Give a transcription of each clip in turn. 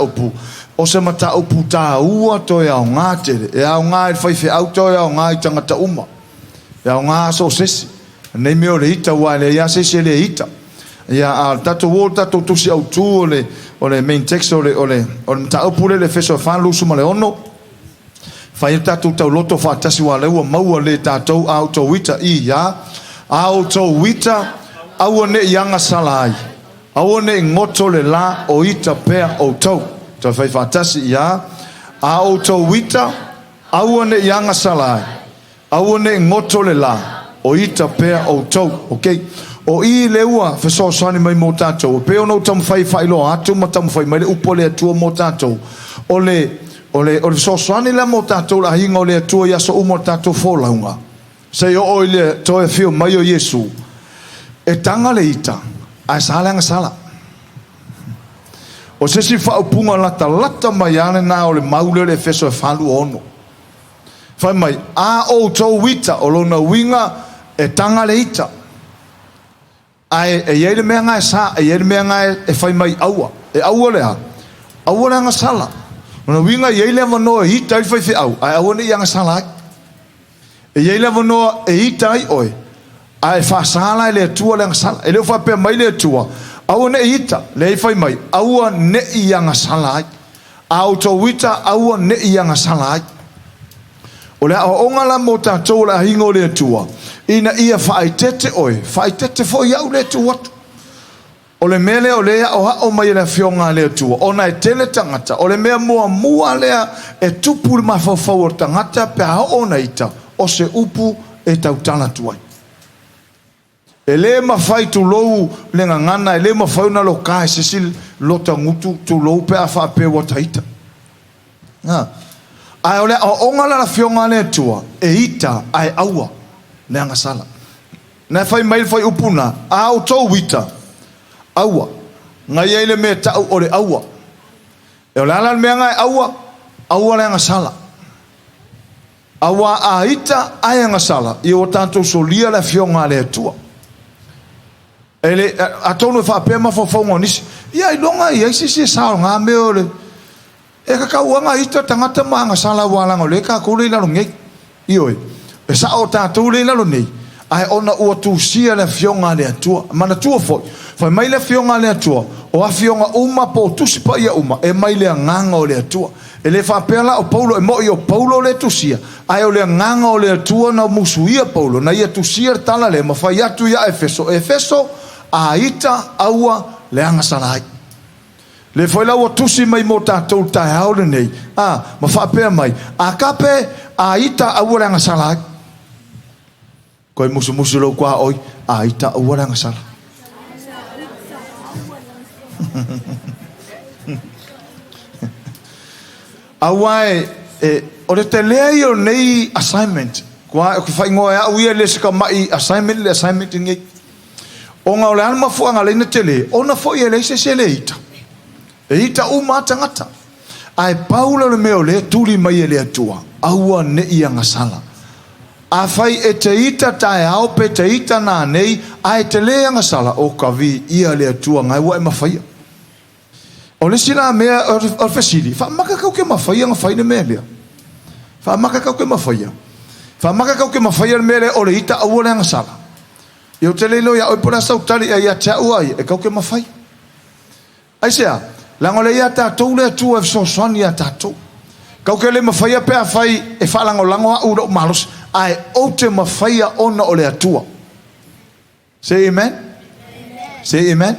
upu. O se mata upu ta ua to ya ngā tere. E au ngā e whaiwhi au to ya ngā I tangata uma. E au ngā so sesi. Nei meo le hita wa le ia sesi le hita. Ia tato wo tato tusi au tu o le main text o le mata upu le feso whalu suma le ono. Whai tato tau loto whatasi wa leua maua le tato au to wita I ya. Au to wita au ne yanga salai. Au ne ngoto le la o ita pea o tau. To fai fatasi ya. Au to wita au ne yanga salai. Au ne ngoto le la o ita pea o tau. Okay. O I leua feso sani mai mo tatou. O peo no tam fai lo atu ma tam fai mai le upo le atua mo tatou. O le so sani la mo tatou la hinga o le atua ya so umo tatou folaunga. Se yo o le to e fio mai o Yesu. E tanga le ita. Ai sala nga sala. O se si whaupunga lata mai ane na o le maule le feso e whalu ono. Whai mai, a o tau wita o lona winga e tanga le ita. Ai e yeile mea ngai sa, e yeile mea ngai e whai mai aua. E aua lea. Aua lea nga sala. Ona winga yeile wanoa e hita I whai whi au. Ai aua ne ia nga sala ai. E yeile wanoa e hita ai oi. Ai whaasala e le atua le nga sala. E leo whapea mai le atua. Aua ne hita, le whai mai. Aua ne ia nga sala ai. Au tau wita, aua ne ia nga sala ai. O le o ongala mo tātou la hingo le atua. Ina ia whaitete oi. Whaitete fo iau le atua. O le mele o lea o hao mai le fionga le atua. O na e tele tangata. O le mea mua lea e tupu le mawhawhau o tangata pe hao na ita. O se upu e tautana tuai. E le mawhai tu lou le ngangana. E le mawhai na lo kai se sil lota ngutu tu lou pe a whape wata ita. Ai ole o ongala la fionga le tua e ita ai aua le anga sala. Na fai mai fai upuna au to wita aua ngai ele me ta o le aua. E ole ala me ngai aua le anga sala. Aua a ita ai anga sala I o tanto solia la fionga le tua. Ele atono fa pema fo fo nisi. Ia longa ia si sa nga me ole. E ka kauanga ita tangata maanga sala walanga le ka kule la ngei ioi e sa o tatu le la nei ai ona o tu sia le fionga le atua mana tua foi mai le fionga le atua o a fionga uma po tu si pa ia uma e mai le nganga o le atua e le fa pela o Paulo e mo io Paulo le tu sia ai o le nganga o le atua na musuia Paulo na ia tu sia tala le ma fa ia tu ia Efeso a ita aua le anga salai. Le foi la o tusi mai mo tatou tai haole nei. Ma whapea mai. A kape a ita auranga sala. Koe musu lo kua oi. A ita auranga sala. Awai o le te lea I o nei assignment. Kua e whai ngoa ea uia le sika mai assignment ngei. O ngau le anma fuanga leina te le. Ona foi e le se le ita. E ita uma tangata. Ai Paula le meo le tuli mai le atua. Aua ne ia ngasala. A fai e te ita tae au pe te ita nā nei. Ai te lea ngasala o ka vi ia le atua ngai wa e mawhaia. O le sila mea o fesiri. Wha maka kau ke mawhaia nga whaine mea lea. Wha maka kau ke mawhaia. Wha maka kau ke mawhaia le mea le o le ita aua le ngasala. Iau te leilo ia oipura sautari a ia te auai e kau ke mawhaia. Ai sea. Lango le ia tātou le atua e so swani a tātou. Kau ke le mawhaia pe a whai e whalango lango a ura o malos. Ai o te mawhaia ona o le atua. Say amen? Say amen?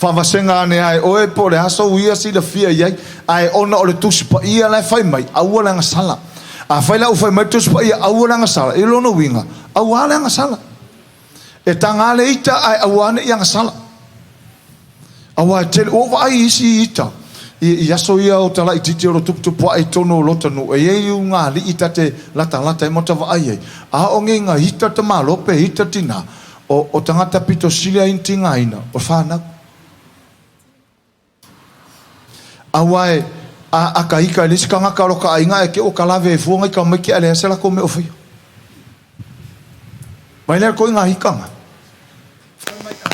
Whavasenga ane ai oe po le haso uia si le fia iai. Ai ona o le tusipa ia lai whai mai. Aua langa sala. A whai la u whai mai tusipa ia aua langa sala. E lono winga. Aua langa sala. E tanga le ita ai aua ane ianga sala. Awa tele o vai isi ita I aso ia o tala I titi o tupu ai tono lotanu e ei unga li ita te lata e mota vai ai a o ngenga hita te malope hita tina o tangata pito silia intinga ina o whanau awa a ka ika lisi ka ngaka roka ainga e ke o kalave e fuonga I ka maiki ale asela ko me o fia mai lea ko inga hikanga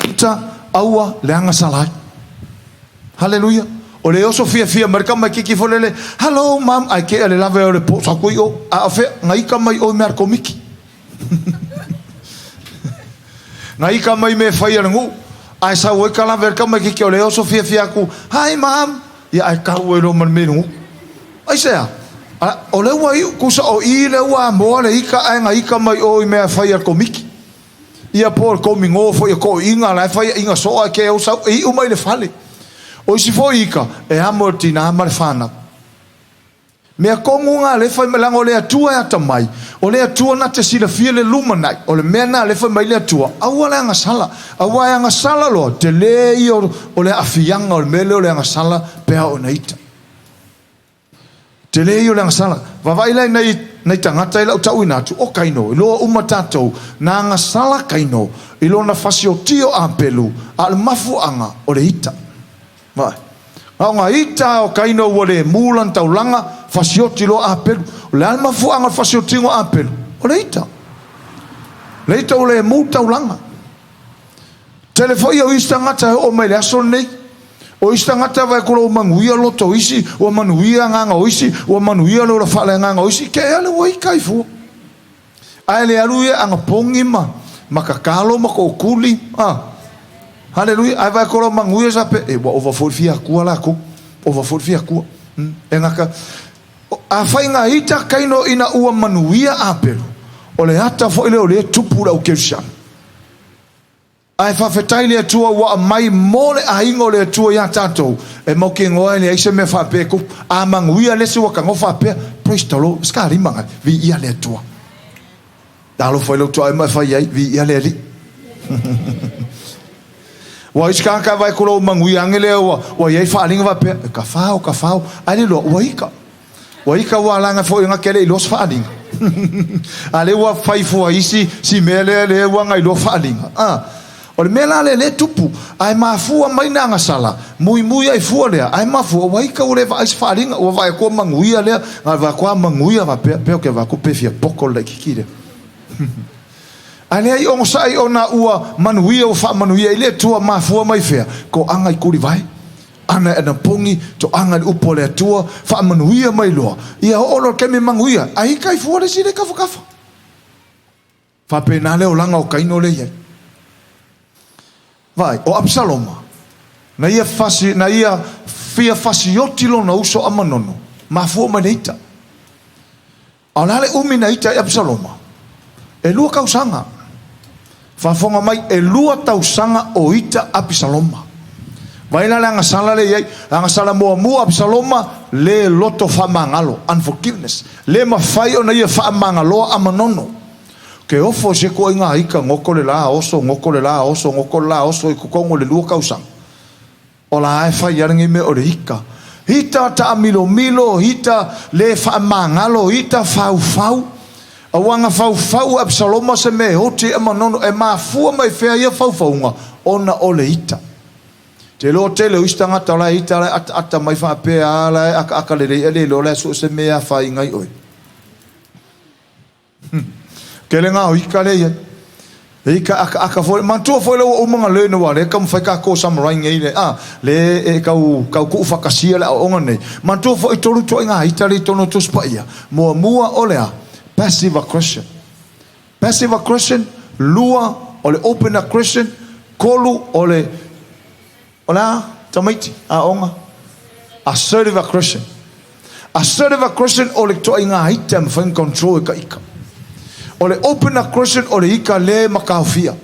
ita aua leanga salai Hallelujah. O le oso fia mereka mai kiki folele. Hello mam, ai ke le lave o le po sa kui o a fe ngai ka mai o mer komiki. Ngai ka mai me fai ngu. Ai sa o ka lave ka mai kiki o le oso fia ku. Hi mam. Ya ai ka o lo man me ngu. Ai sa. O le wai ku sa o I le wa mo le ika ai ngai ka mai o me fai komiki. Ia por coming off ia ko inga la fai inga so ke o sa I o mai le fale. O si foi ika e amortina marfana. Mea kongunga le fai melango o le atua e atamai. O le atua na te sila fia le lumanai. O le mena le fai mai le atua. Aua le anga sala. Aua e anga sala lo. Te le I o le afianga o le mele o le anga sala pea o naita. Te le I o le anga sala. Vavailai nei tangata ila utau inatu. O kaino. Iloa umatatou. Na anga sala kaino. Ilo na fasio tio a pelu. A le mafu anga o le ita. Vai. Nga ita o kaino o le mulan taulanga fasioti lo apelu. Le alma fuanga fasioti ngo apelu. O le ita. Le ita o le mu taulanga. Telefoi o istangata o mai le aso nei. O istangata vai kolo manguia loto isi. O manuia nganga o isi. O manuia lo fale nganga o isi. Ke ale o ikai fu. Aele aluia anga pongima. Makakalo mako kuli. Hallelujah. Ai vai kolo manguia sape e wa overfulfia kua la ko. Overfulfia kua. Engaka a fainga ita kaino ina ua manuia apelo. O le ata fo ile o le tupu la ukesha. Ai fa fetai le tua wa mai mole a ingo le tua ya tato. E mo ke ngoa le ise me fa pe ko a manguia le se wa ka ngofa pe. Praise the Lord. Ska rimanga vi ia le tua. Dalo foi lo tua mai fa ia vi ia le li. Wa iska ka vai kolo mangui angele wa ye fa linga va pe ka fao ali lo wa ika wa langa fo nga kele los fa linga ale wa fai fo isi si mele le wa ngai lo fa linga o le mela le tupu ai ma fu mai na nga sala mui ai fu le ai ma fu wa ika o le va is fa linga wa vai ko mangui le va ko mangui va pe ke va ko pe fia poko le kikire. Ale ai o sai ona ua manuia o fa manuia ile tua mafua mai fea ko anga I kuri vai ana na pongi to anga upo le tua fa manuia mai loa ia o lo ke me manguia ai kai fu le sile ka fa penale o langa o kaino le ia vai o Absaloma na ia fia fasioti lo na uso amanono mafua manita ala le umina ita Absaloma e lua kausanga fafonga mai e lua tausanga o ita Absaloma. Vai la anga sala le yai, anga sala mo Absaloma le loto fa mangalo, unforgiveness. Le mafai o na ia fa mangalo amanono. Ke ofo se ko inga ika ngoko le la oso i kukongo le lua kausanga. O la ai fa yarangi me o le ika. Hita ta milo hita le fa mangalo, hita fau. Awanga fau Absaloma se me hoti amanono e mafua mai fea ia faufaunga ona ole ita. Te lo tele uistanga tala ita la ata mai fa pe ala aka le lo le so se me a fa ingai oi. Kelenga o ika le ia. Ika aka fo mantua fo le o manga le no wale kam fa ka ko samurai ngai le le e kau ku fa kasia la onga nei. Mantua fo I tolu to inga ita le tono to spaia. Mua olea. Passive aggression, lua ole open aggression, kolu ole ola tamaiti aonga. Assertive aggression ole to inga item fan control ka ika. Ole open aggression ole ika le makafia.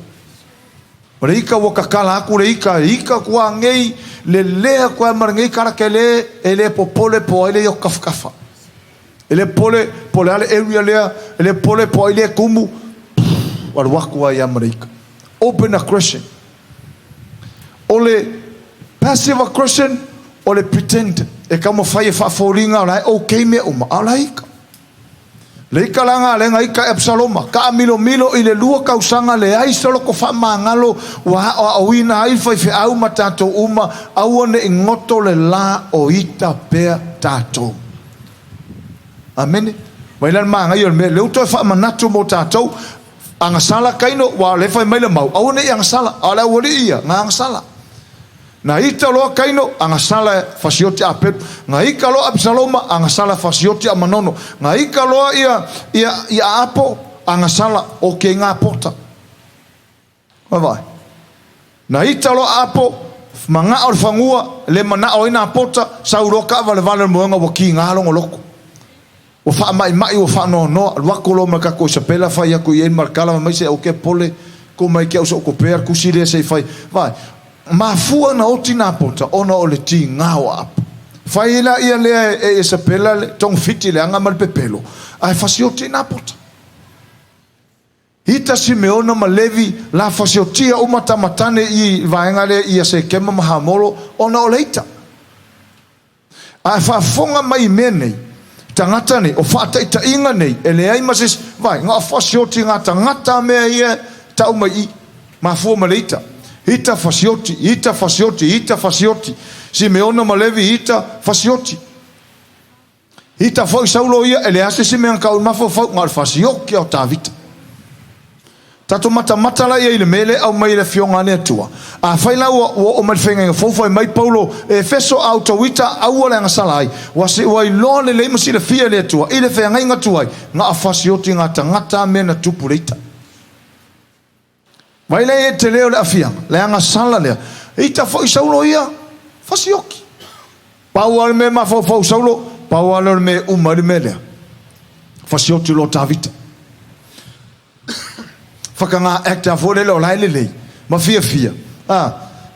Ole ika wakakala aku le ika kwa ngei le kwa marngei kara kele ele popole po ele yokafa. Ele pole ale area lea, ele pole po ele kumu. Warwakua ya Amerika. Open aggression. Ole passive aggression, ole pretend. E kamo fai fa foringa la okay me uma alaika. Leika langa lenga ika Absaloma ka milo ile lua kausanga le ai solo ko fa mangalo wa awina ai fa fe au matato uma au ne ngoto le la o ita pe tato. Amen. Wailan manga yo me le uto fa manatu mo tatou anga sala kaino wa le fa mai le mau au ne anga sala ala woli ia nga anga sala Na ita loa kaino anga sala fasioti a Petu. Nga ika loa Absaloma anga sala fasioti a Manono. Nga ika loa ia apo anga sala o ke ngā pota. Wawai. Na ita loa apo manga o fangua le mana o ina pota sauroka vale moenga waki ngā longo loko. O wha mai o wha no wakolo maka ko sapela fai aku i markala mai se o ke pole ko mai ke o ko per kusire se fai. Vai. Ma fua na oti na pota ona o le ti ngao apo. Fai la ia le e sapela le tong fiti le anga mal pepelo. Ai fasioti na pota. Hita Simeona ma Levi la fasiotia umata matane i vaengale ia se kema mahamolo ona o leita. Ai whafonga mai menei tangata nei o whaataita inga nei ele ai masis vai ngā fasioti ngā tangata mea ia tau mai i mafua ma leita. Hita fasioti Simeona ma Levi hita fasioti. Hita fo Saulo ia ele ase Simeon ka mafo fo ngā fasioki o Tavita. Tato mata la ia ile mele au mai le fionga ne tua. A faila o mai fenga fofo mai Paulo e feso autowita au le ngasalai. Wasi wai lo le masi le fia le tua. Ile fenga nga tua. Nga afasioti nga tangata mena tupurita. Vai le te leo le afia. Le anga sala le. Ita fo Saulo ia fasioki. Paulo me ma fo Saulo. Paulo me umari mele. Fasioti lo Tavita. Whakanga acta fore lo lailelei. Ma fia.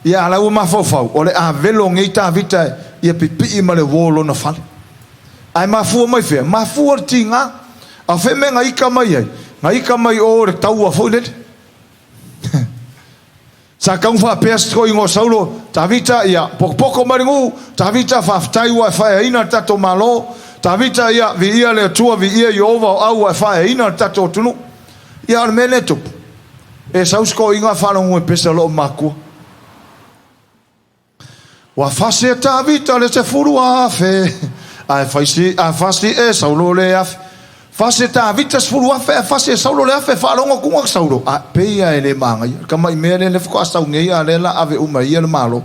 Ia ala uma fofau. Ole a velo ngei Tavita ia pipi ma le wolo na fale. Ai ma fua mai fia. Ma fua tinga. A fe me ngai ka mai ai. Ngai ka mai o re tau a fole. Sa kang fa pes ko ingo Saulo. Tavita ia poko maringu. Tavita fa ftai wa fa ina tato malo. Tavita ia vi ia le tua vi ia Jehova au wa fa ina tato tunu. Ia al mele tupu. E sausko inga whanongu e pesa lo makua. Wa fase Tavita le te furu afe. A fase e Saulo le afe. Fase Tavita se furu afe. A fase Saulo le afe. Whanongu kunga Saulo. A peia e le manga. Kama i mele le fuko asau ngei a le la ave uma ia le malo.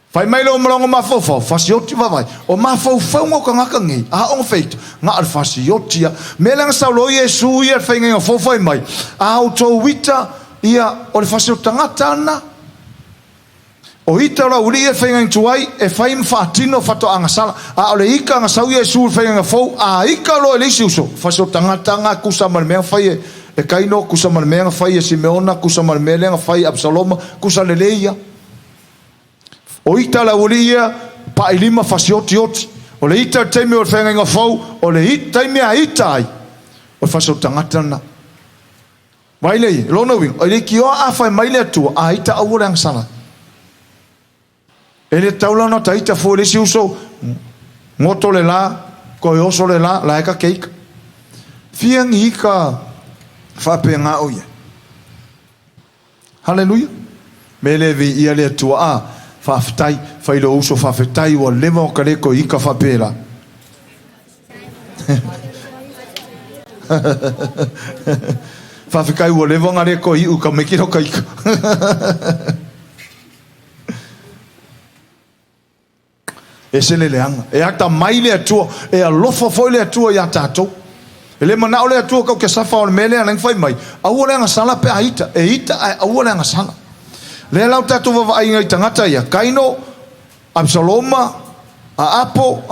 Fai mai lo mrongo mafofo, fasioti vavai. O mafofo ngo ka ngaka ngi. A on feito. Nga al fasiotia. Melang Saulo Yesu ia fenga ngo fofo mai. A auto wita ia o le fasiota ngatana. O ita la uri ia fenga ntuai e fai mfatino fato angasala. A ole ika ngasau Yesu fenga ngo fo. A ika lo elisi uso. Fasiota ngatanga kusa malmea fai e kaino kusa malmea fai e Simeona kusa malmea fai Absaloma kusa leleia. O ita la uria pa ilima fasioti. O le ita teime o whenga inga fau. O le ita teime a ita ai. O fasiota ngatana. Mailei, lona wing. O le ki o a fai maile atua. A ita aura ang sala. E le taula no ta ita fu le si uso. Ngoto le la. Ko e oso le la. La eka keika. Fiang ika. Fape nga oye. Hallelujah. Mele vi ia le atua a. Faftai, fai lo uso faftai o leva o kareko ika fapela. Fafikai o leva ngareko i uka mekiro kaika. E se le leanga. E akta mai le atua. E a lofa foi le atua i a tātou. E le manao le atua kau ke safa o le mele anang fai mai. Aua leanga sala pe a ita. E ita aua leanga sala. Le lau tatu wa ai ngai tangata ia kaino Absaloma a apo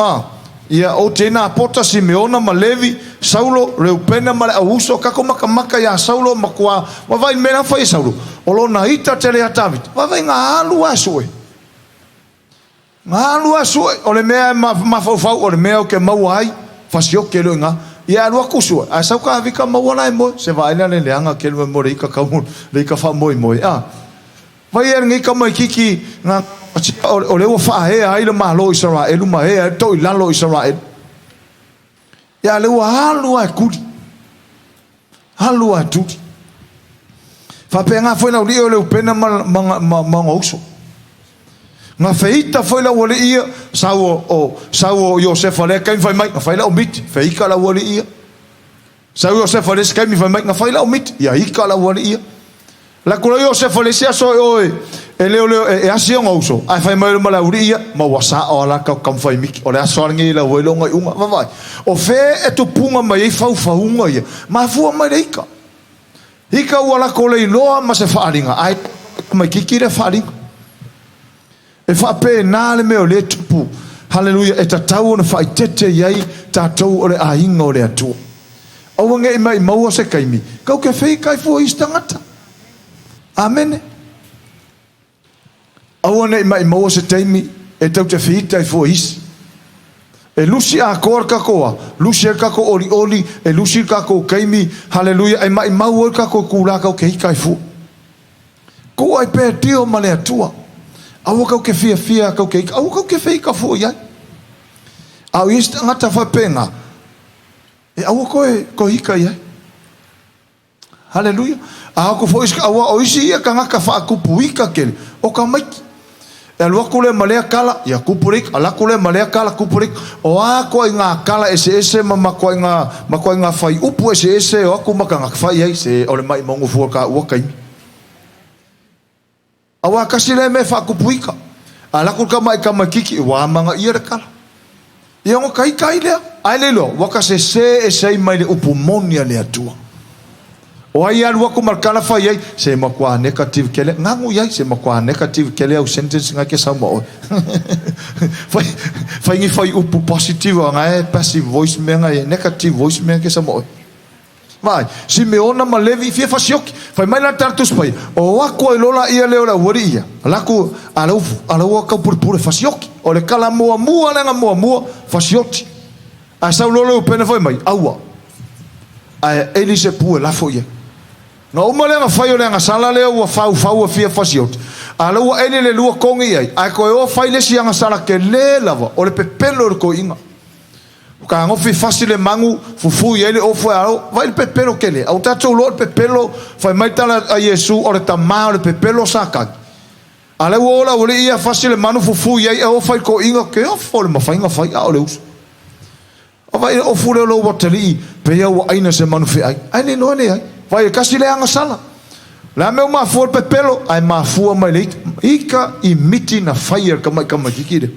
ia o tena pota Simeona ma Levi Saulo Reupena ma Auso kako maka ia Saulo makua wa vai mena fai Saulo o lona ita tele a Tavita wa vai nga alu asue o le mea ma fau o le mea o ke mau ai fasio ke lo nga ia alu akusua a sauka avika mau ana mo se vai le leanga ke lo mo reika kamu reika fa moi vai er ngi kamai kiki nga o le fa he ai le malo Israel ma he to i lalo Israel ya le wa halu a kudi halu a tu fa penga foi na rio le pena ma oso nga feita foi la wole ia sao Joseph le kai fai mai fai la omit feika la wole ia sao Joseph le kai mi fai mai nga fai la omit ya ika la wole ia la kula Joseph le sia so e leo e asi on oso ai fai mai mala uria ma wasa ola ka kam fai miki o le aso ngi la welo ngai unga vai o fe e tu punga mai fau unga ia ma fu mai reika hika wala ko le loa ma se faaringa ai mai kiki le faaringa e fa pe na le me o le tupu haleluya e tatau na fai tete yai tatou o le ainga o le atu o nge mai mau se kaimi kau ke fei kai fu istangata amen awane mai mau se taimi e tau te fita fu is e lusi a kor kakoa lusi ka ko oli e lusi ka ko kaimi haleluya e mai mau ka ko kula ka ke kai fu ko ai pe tio male atua au ka ke fia ka ke au ka ke fei ka fu ya au ist ngata fa pena e au ko hika ya haleluya a ko fo is au o isi ka ngaka fa ku puika ke o ka mai e lua kule malea kala ya kupurik ala kule malea kala kupurik o a ko nga kala ese ma ko nga fai upu ese o ku maka nga fai ai se o le mai mongo fu ka o kai awa kasile me fa kupuika ala ku ka mai kiki wa manga ia kala ia ngo kai le ai le lo wa ka se mai le upu monia le atua o ai alua ko markala fai ai se makwa negative kele ngangu yai se makwa negative kele au sentence nga ke sama o fai upu positive nga passive voice menga negative voice menga ke sama o vai si me ona malevi fia fasioki fai mai la tartus pai o ako e lola ia leo la woria alaku alau ka purpure fasioki o le kala mua mua fasioki a sa lolo pena foi mai aua a elise pu la foia na uma le fai o le sala le o fau fia fasiot ala o ele le lua kongi ai a ko o fai le sia sala ke le lava o le pepelo ko inga o ka ngo fi fasile mangu fufu ele o foi ao vai le pepelo ke le au tato lo pepelo fai mai tala a Yesu o le tama o le pepelo saka ala o la o le ia fasile manu fufu ai o fai ko inga ke o fo le mafai nga fai ao le us o vai o fure lo boteli pe o aina se manu fi ai le no le ai vai kasi le anga sala la meu ma for pepelo ai ma fu mai le ika i miti na fire kama kikire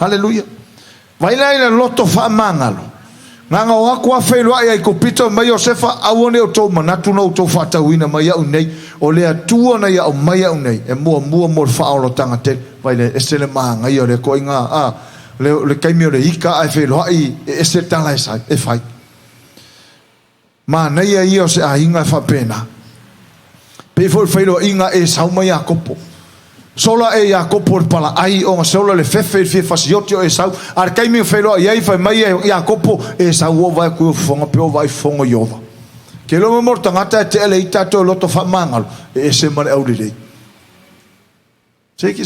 haleluya vai la ina loto fa mangalo nanga wa kwa felo ai ko pito mai Josefa awone o to manatu no to fa tawina mai au nei o le atua na ya o mai au nei e mo fa o tanga te vai le esele manga i o le ko inga le kaimi o le ika ai felo ai ese tala esa e fai ma nei ai o se a inga fa pena pe for felo inga e sa mai a kopo sola e a kopo pala ai o sola le fefe fasiotio e sa ar kaimi felo ai fa mai e a kopo e sa wo vai ku fonga pe vai fonga yova ke lo morta ngata te ele ita to loto fa mangal e se man au le se ki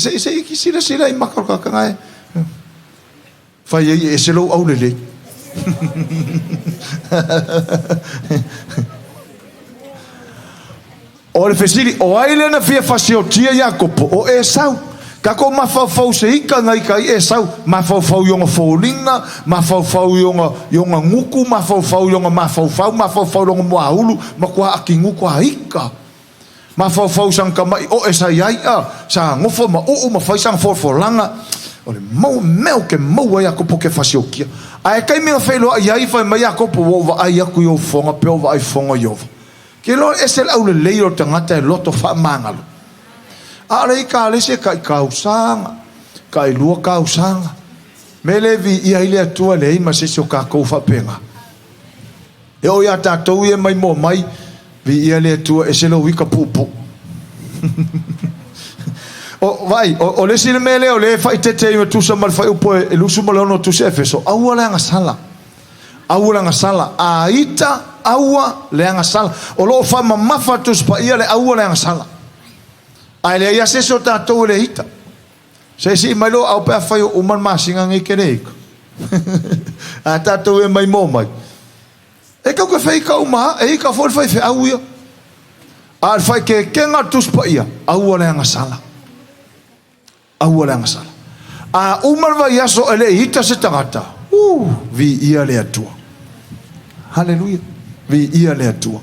sila i makar ka ngai fa ye e se lo au le o le fesili o aile na fia fasiotia Jakopo o e sau kako mafau se ika ngai kai e sau mafau yonga folinga mafau yonga nguku mafau yonga mafau yonga moahulu makwa akinguku aika mafau sang kamai o e sai ai sa ngofo ma o mafai sang forlanga o le mau ke mau Jakopo ke fasiokia ai kai me felo ai fa mai Jakopo wo ai aku yo fonga pe o vai fonga yo ke lo esel au le leiro tangata e loto fa mangalo ale ka le se kai kausanga kai lua kausanga melevi ia ile tua le ma se so ka ko fa penga e o ya tatou e mai mo mai vi ia le tua e se lo wika pupu o vai o le sile mele o le fai tete me tu sa mal fai upo e lusu malono tu se efeso aua le anga sala aita aua le anga sala o lo fa mafa tu spa ia le aua le anga sala ai le ia se so tatou le hita se si mai lo au pe fai o man masinga ngai kere a tatou e mai mo mai e ka ko fai ka uma e ka fo fai fe aua al fai ke kenga tu spa ia aua le anga sala a umar vai aso ele hita se tangata vi ia le atua haleluya vi ia le atua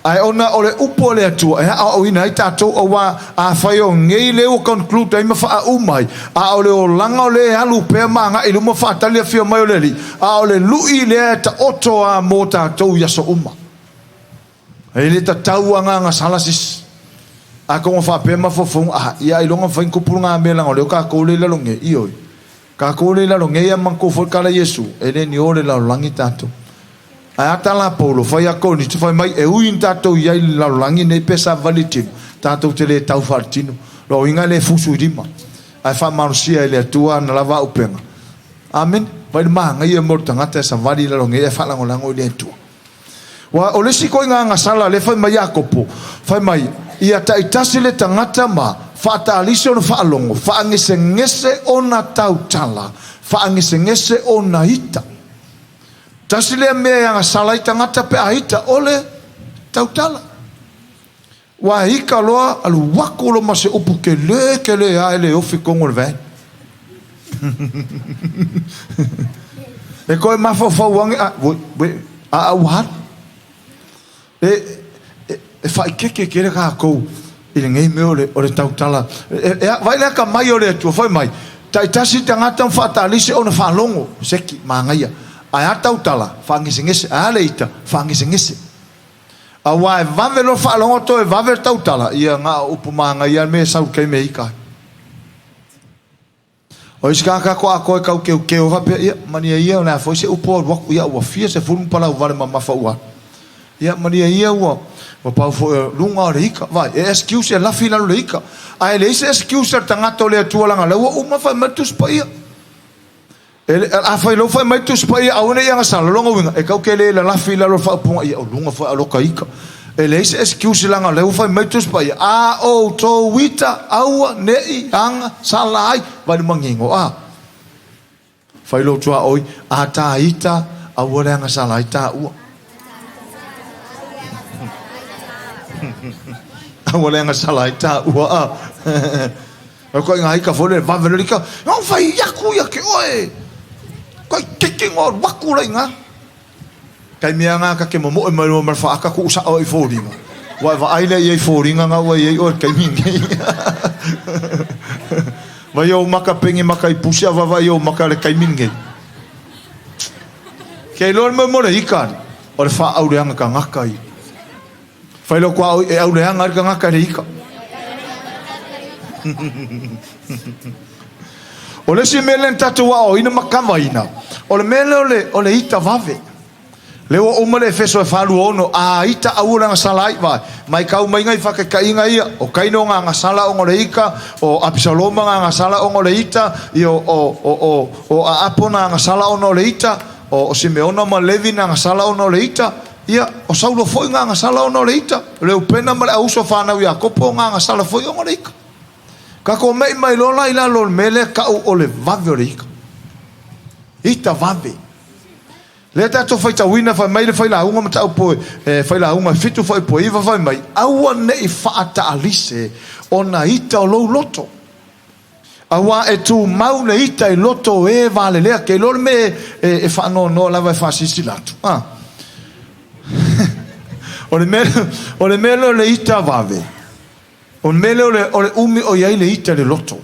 ai ona ole upo le atua e a o ina i tātou o wā a whai o ngei leo conclude ai mawha a umai a ole o langa o le halu pēr maanga i luma whātali a whio mai o le li a ole lui le ta oto a mō tātou yaso uma e le ta tauanga ngā salasis a kongo whapēr mawhawhong a ia i longa whain kupuru ngā mea langa o leo ka koule la longe i oi ka koule la longe ia manko whakara Yesu e le ni ole la langi tātou a tala polo fai a koni tu fai mai e uin tatou iai la langi nei pesa valitino tatou te le tau fartino lo inga le fusu rima ai fa marusia ele tua na lava upenga amen vai ma ngai e morta ngata sa vali la longe e fa lango lango le tua wa ole siko nga sala le fai mai akopo fai mai ia tai tasile tangata ma fa ta liso no fa longo fa ngese ngese ona tau tala fa ngese ngese ona ita tasile mea yang salai tangata pe aita ole tautala wa hika loa alu wako lo mase upu ke le a ele ofi kongo le vai e koe mafo wangi a uhat e fai keke kere ka kou i le ngei meo le o le tautala vai le ka mai o le tua fai mai tai tasi tangata mfatalise ona whalongo seki maangaia ai atau tala fangise ngese ale ita fangise ngese awa vave lo fa longo to vave tau tala ia nga upumanga ia me sau ke me ika o iska ka ko ako ka ke o hape ia mania ia na foi se upo wa ia wa fia se fun pala vale mama fa ua ia mania ia wa pa fo lunga le ika vai excuse la fila le ika ai le excuse tanga le tua langa le o ma fa matus pa ia a fai lo fai mai tu spai a una yang sala longa winga e kau kele la fila lo fa punga ia lunga fa lo kaika ele is excuse langa le fai mai tu spai a o to wita au nei ang salai vai mangingo a fai lo tua oi a ta ita a ora yang salai ta u a ora yang salai ta u a ko ngai ka fole va velika non fai yaku ya ke oi koi kiki ngor wakula inga kai mea nga ka ke momo e mo fa ka ku sa o i foringa wa va ai le i foringa nga wa i o kai mingi va yo maka pengi maka i pusia va yo maka le kai mingi ke lor mo mo le ikan o le fa au le nga ka ngakai fa lo kwa e au le nga ka ngakai le ika o le si mele tatu wa o ina makama ina o le mele o le ita vave le o mele feso e falu ono a ita aura nga salai vai mai kau mai ngai fa ka inga ia o kaino nga sala o le ika o apisaloma nga sala o le ita io o a apona nga sala o le ita o simeona ma levi nga sala o le ita ia o saulo foi nga sala o le ita le upena ma au so fa na ia kopo nga sala foi o le ika kako mai lola ila lol mele ka o le vave o le ika ita vave le tato fai ta wina fai mai le fai la unga mata po fai la unga fitu fai po iva fai mai awa ne I faata alise ona ita o lo loto awa e tu mau le ita I loto e vale lea ke lor me e fa no lava fa sisilato o le mele le ita vave o mele o le umi o iai le ita le loto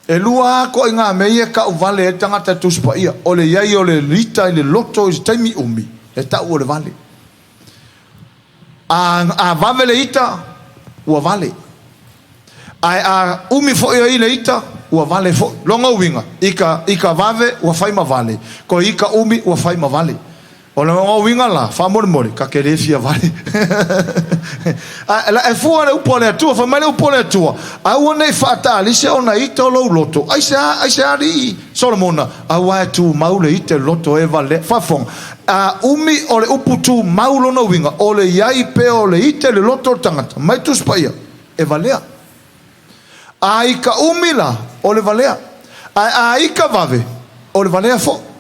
e lua ko inga meia ka vale e tangata tuspa ia o le iai o le ita le loto I taimi umi e ta o le vale a vave le ita ua vale a umi fo iai le ita ua vale fo longa winga ika vave ua fai ma vale ko ika umi ua fai ma vale o le o winga la fa mor ka kere fia vale la e fu le upole tu fa male upole tu a una fa ta li se ona ito lo loto ai se ari solomona a wa tu maule ite loto e vale fa fon a umi o le uputu maulo no winga o le yai pe o le ite le loto tangata mai tu spaia e valea ai ka umila o le valea ai ka vave o le valea fo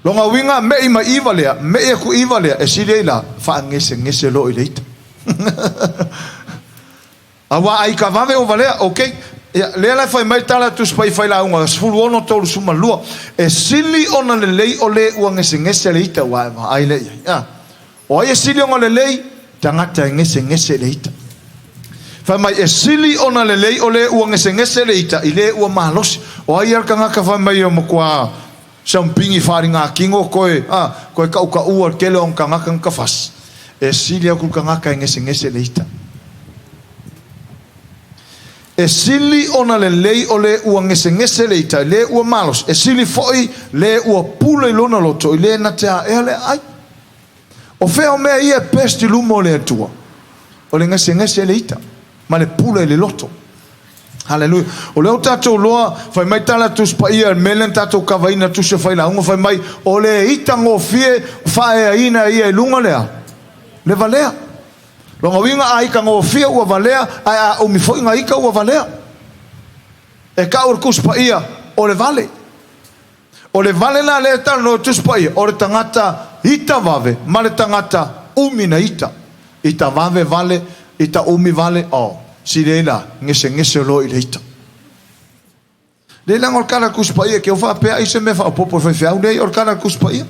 longa winga me ima ivalea me e ku ivalea e sileila fa ngese lo ileita awa ai ka vave o valea okay le la fai mai tala tu spai fai la unga sfulu ono tolu suma lua e sili ona le lei o le ua ngese leita wa ai le O ai sili o le lei tangata ngese le ita. Fa mai sili ona le lei o le ua ngese le ita i le ua malosi. O ai kangaka fa mai o mokua sampingi faringa kingo koe ka ua kele on kangaka kafas. E sili aku kangaka ngese le ita. E sili ona le lei o le ua ngese le ita le ua malos. E sili foi le ua pule lona loto i le na te a ele ai. O feo mea ia pesti lumo le atua. O le ngese le ita. Ma le pule le loto. Haleluia. O leo tatou loa fai mai tala tus pa ia melen tatou kavaina tu se fai la unga fai mai o le ita ngofie fae aina ia lunga lea. Le valea. Longa winga aika ngofie ua valea ai o mi foi nga ika ua valea. E ka ur kus pa ia o le vale. O le vale la le tala no tus pa ia o le tangata ita vave ma le tangata umina ita. Ita vave vale ita umi vale si leila ngese lo i leita. Leila ngol kara kuspa ia ke o fa pe ai se me fa popo fa fa nei or kara kuspa ia.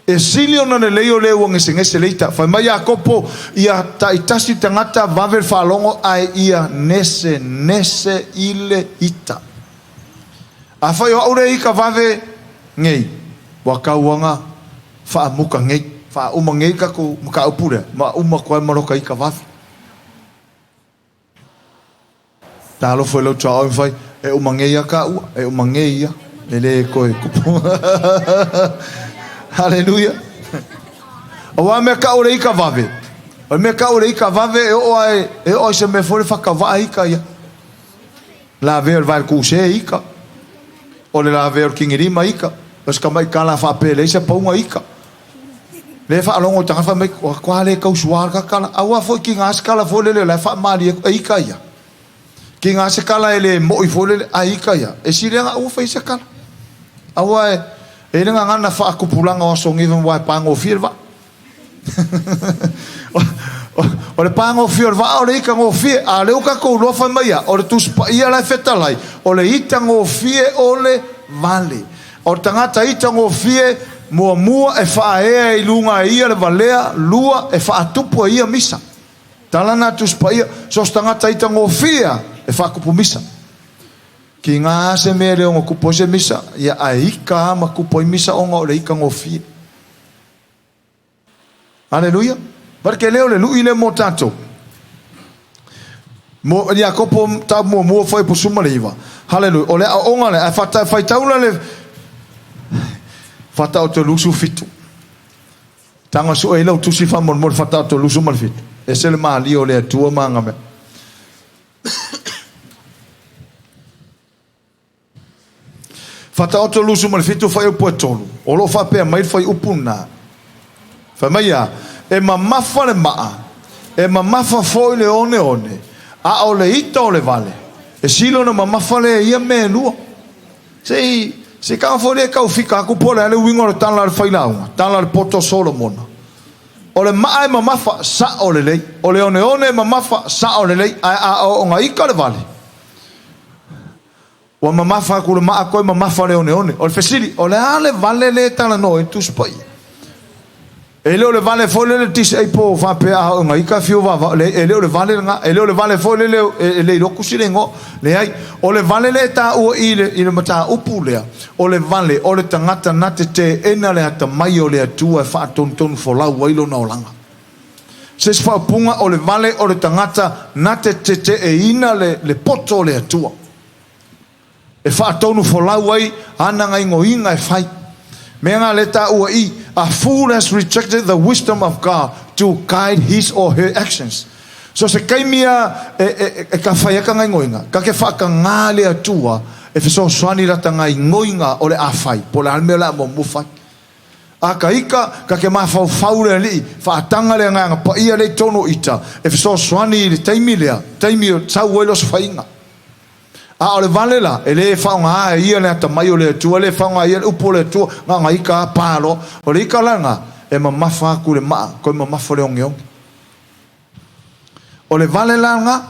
E silio na le leo le o ngese leita fa mai a kopo ia ta itasi tangata vavel fa longo ai ia nese ile ita. A fa yo ore ika vave ngei wa kauanga fa muka ngei fa uma ngei ka ko muka upure ma uma ko maroka ika vave. Talo foi lo tchau vai e o mangueia ka e o mangueia ele coi kupu. Aleluia. O ame ka ore ika vave. O me ka ore ika vave e o se me foi fa ka vai ka ia. La ver vai ku se ika. O le la ver kingiri mai ika. Os ka mai kala fa pele se ponga ika. Le fa longo tanga fa me kwa le ka usuar ka kala. Awa foi kinga skala foi le fa mali ika ia. Ki ngā se kala ele mo i fole aika ia. E sire ngā ua fai se kala. Awa e renga ngana wha akupulanga o so ngiven wai pango firwa. O le pango firwa o le ika ngō fie. A le uka kou lofa mai ia. O le tuspa ia lai fetalai. O le ita ngō fie o le vale. O le tangata ita ngō fie mua e wha ea i lunga ia le valea. Lua e wha atupu ia misa. Talana tuspa ia. So tangata ita ngō fie e whakupu misa. Ki ngā se mea leo ngā kupo se misa, ia a ika ma kupo i misa o ngā o le ika ngō fie. Aleluia. Barke leo le lui le mo tato. Ia kopo ta mua fai po suma le iwa. Haleluia. O le a onga le, a whai taula le, whatau te lusu fitu. Tanga su e lau tusi whamon mo le whatau te lusu mal fitu. E se le maa li o le atua maanga mea. Fata oto lusu mal fitu fai upo tolu. O lo fa pe mai fai upuna. Fa mai ya e mamafa le maa. E mamafa foi le one. A o le ita o le vale. E silo na mamafa le ia me lua. Se ka fo le ka ufika ku pole le wingo le tala le fai launga. Tala le poto Solomon. O le maa e mamafa sa o le lei. O le one mamafa sa o le lei. A o nga ika le vale. O mamafa ku le maa koe mamafa le one. O le fesili, o le ale vale le tala no e tu spai. E leo le vale foi le tis e po fa pe a nga ika fiu va e leo le vale nga e leo le vale foi le lo kusilengo le ai o le vale le ta o ile mata upulea o le vale o le tangata na te ena le ata mai o le atua fa tonton fo la wailo na olanga. Se fa punga o le vale o le tangata na te e ina le poto le atua. E fa tonu fo la wai ana nga ingoinga e fai. Menga leta ua I, a fool has rejected the wisdom of God to guide his or her actions. So se kaimia e ka whaiaka ngai ngoinga, ka ke whaka ngā lea tua, e whiso swani rata ngai ngoinga o le awhai, po le almea la mo mufai. A ka ika, ka ke maa whau lea li, whaatanga lea nganga, pa ia le tono ita, e whiso swani le taimi lea, taimi o tau welos whainga. A o le vale la, e le whaunga a ia le ata mai o le atua, le whaunga ia le upo le atua, ngā ika pālo, o le ika langa, e mamafa aku le maa, koe mamafa le onge onge. O le vale la nga,